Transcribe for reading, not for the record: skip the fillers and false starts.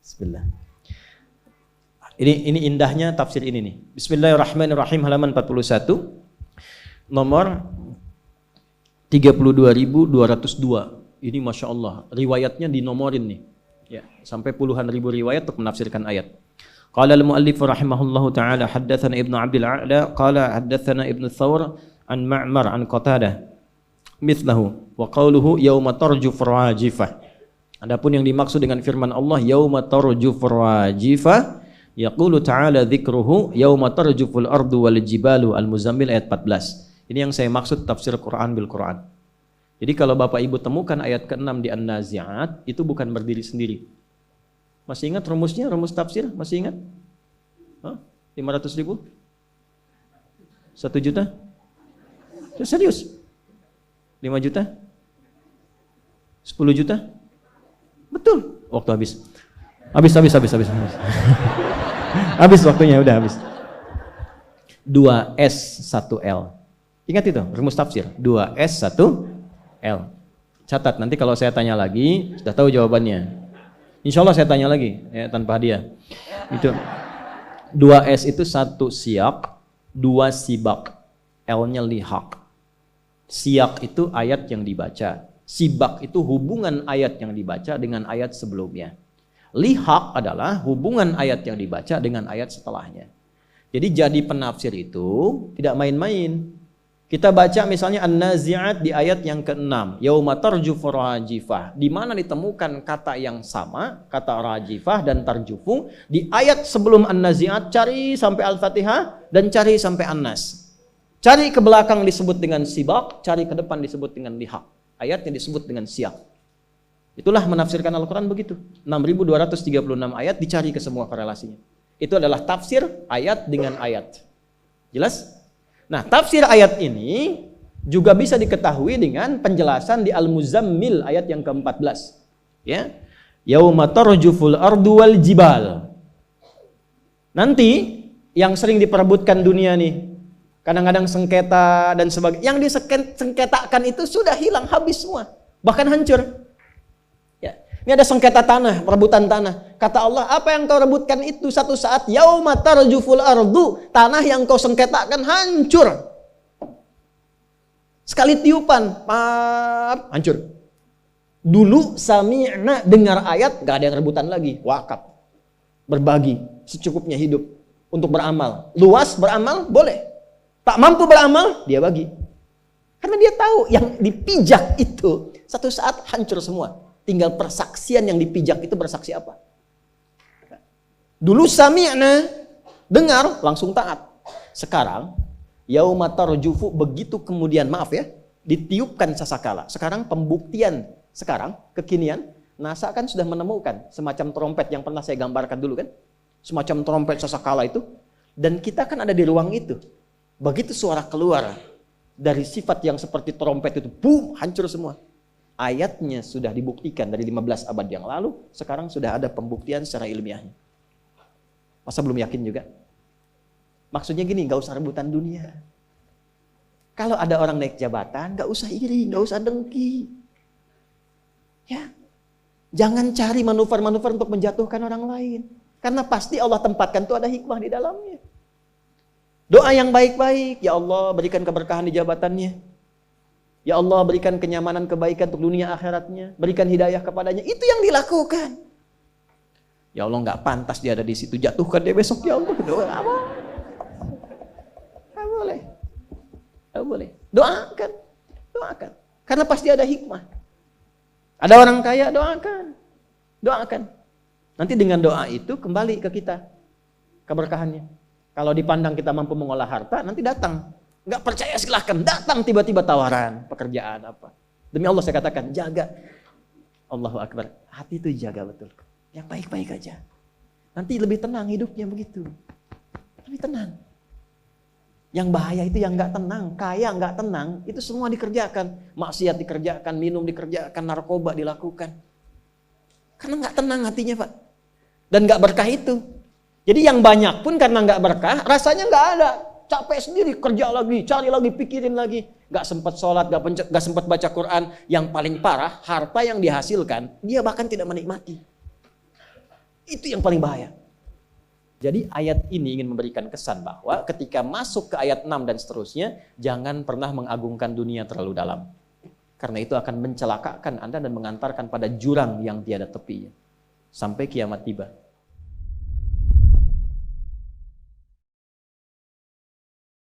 Bismillah. Ini indahnya tafsir ini nih. Bismillahirrahmanirrahim, halaman 41. Nomor 32.202. Ini Masya Allah, riwayatnya dinomorin nih. Ya, sampai puluhan ribu riwayat untuk menafsirkan ayat. Qala al-muallif rahimahullahu taala haddatsana Ibnu Abdul A'la qala haddatsana Ibnu Thawr an Ma'mar an Qatadah mithlahu wa qawluhu yauma tarjuf rajifah. Adapun yang dimaksud dengan firman Allah yauma tarjuf rajifah, yaqulu ta'ala dzikruhu yauma tarjuful ardu wal jibalu, Al-Muzammil ayat 14. Ini yang saya maksud tafsir Quran bil Quran. Jadi kalau Bapak Ibu temukan ayat ke-6 di An-Nazi'at, itu bukan berdiri sendiri. Masih ingat rumusnya, rumus tafsir? Masih ingat? 500 ribu? 1 juta? Serius? 5 juta? 10 juta? Betul. Waktu habis. Habis. Habis waktunya, udah habis. 2S 1L. Ingat itu, rumus tafsir. 2S 1L. Catat, nanti kalau saya tanya lagi sudah tahu jawabannya. Insya Allah saya tanya lagi ya, tanpa hadiah. Itu 2S itu 1 siyak, 2 sibak, L-nya lihaq. Siyak itu ayat yang dibaca, sibak itu hubungan ayat yang dibaca dengan ayat sebelumnya. Lihaq adalah hubungan ayat yang dibaca dengan ayat setelahnya. Jadi jadi penafsir itu tidak main-main. Kita baca misalnya An-Nazi'at di ayat yang ke-6, yauma tarjufu rajifah, di mana ditemukan kata yang sama, kata rajifah dan tarjufu di ayat sebelum An-Nazi'at. Cari sampai Al-Fatihah dan cari sampai An-Nas. Cari ke belakang disebut dengan sibak, cari ke depan disebut dengan lihaq. Ayatnya disebut dengan siyak. Itulah menafsirkan Al-Quran begitu. 6.236 ayat, dicari ke semua korelasinya. Itu adalah tafsir ayat dengan ayat. Jelas? Nah, tafsir ayat ini juga bisa diketahui dengan penjelasan di Al-Muzammil ayat yang ke-14. Ya. Yauma tarjuful ardu wal jibal. Nanti yang sering diperebutkan dunia nih, kadang-kadang sengketa dan sebagainya, yang disengketakan itu sudah hilang, habis semua, bahkan hancur. Ya. Ini ada sengketa tanah, perebutan tanah. Kata Allah, apa yang kau rebutkan itu satu saat yauma tarjuful ardu, tanah yang kau sengketakan hancur. Sekali tiupan, hancur. Dulu sami'na, dengar ayat, gak ada yang rebutan lagi, wakaf. Berbagi, secukupnya hidup untuk beramal. Luas beramal, boleh. Tak mampu beramal, dia bagi. Karena dia tahu yang dipijak itu satu saat hancur semua. Tinggal persaksian yang dipijak itu bersaksi apa. Dulu sami'na, dengar, langsung taat. Sekarang, yauma tarjufu, begitu kemudian, maaf ya, ditiupkan sasakala. Sekarang pembuktian, sekarang kekinian, NASA kan sudah menemukan semacam trompet yang pernah saya gambarkan dulu kan. Semacam trompet sasakala itu. Dan kita kan ada di ruang itu. Begitu suara keluar dari sifat yang seperti trompet itu, boom, hancur semua. Ayatnya sudah dibuktikan dari 15 abad yang lalu, sekarang sudah ada pembuktian secara ilmiahnya. Masa belum yakin juga? Maksudnya gini, gak usah rebutan dunia. Kalau ada orang naik jabatan, gak usah iri, gak usah dengki. Ya, jangan cari manuver-manuver untuk menjatuhkan orang lain. Karena pasti Allah tempatkan itu ada hikmah di dalamnya. Doa yang baik-baik, ya Allah berikan keberkahan di jabatannya. Ya Allah berikan kenyamanan, kebaikan untuk dunia akhiratnya. Berikan hidayah kepadanya. Itu yang dilakukan. Ya Allah gak pantas dia ada di situ. Jatuhkan dia besok, ya Allah. Doa apa? Gak boleh. Gak boleh. Doakan. Doakan. Karena pasti ada hikmah. Ada orang kaya, doakan. Doakan. Nanti dengan doa itu kembali ke kita keberkahannya. Kalau dipandang kita mampu mengolah harta, nanti datang. Nggak percaya silahkan, datang tiba-tiba tawaran, pekerjaan apa. Demi Allah saya katakan, jaga. Allahu Akbar, hati itu jaga betul. Yang baik-baik aja. Nanti lebih tenang hidupnya begitu. Lebih tenang. Yang bahaya itu yang nggak tenang, kaya nggak tenang, itu semua dikerjakan. Maksiat dikerjakan, minum dikerjakan, narkoba dilakukan. Karena nggak tenang hatinya Pak. Dan nggak berkah itu. Jadi yang banyak pun karena nggak berkah, rasanya nggak ada. Capek sendiri, kerja lagi, cari lagi, pikirin lagi. Gak sempat sholat, gak sempat baca Quran. Yang paling parah, harta yang dihasilkan, dia bahkan tidak menikmati. Itu yang paling bahaya. Jadi ayat ini ingin memberikan kesan bahwa ketika masuk ke ayat 6 dan seterusnya, jangan pernah mengagungkan dunia terlalu dalam. Karena itu akan mencelakakan Anda dan mengantarkan pada jurang yang tiada tepinya. Sampai kiamat tiba.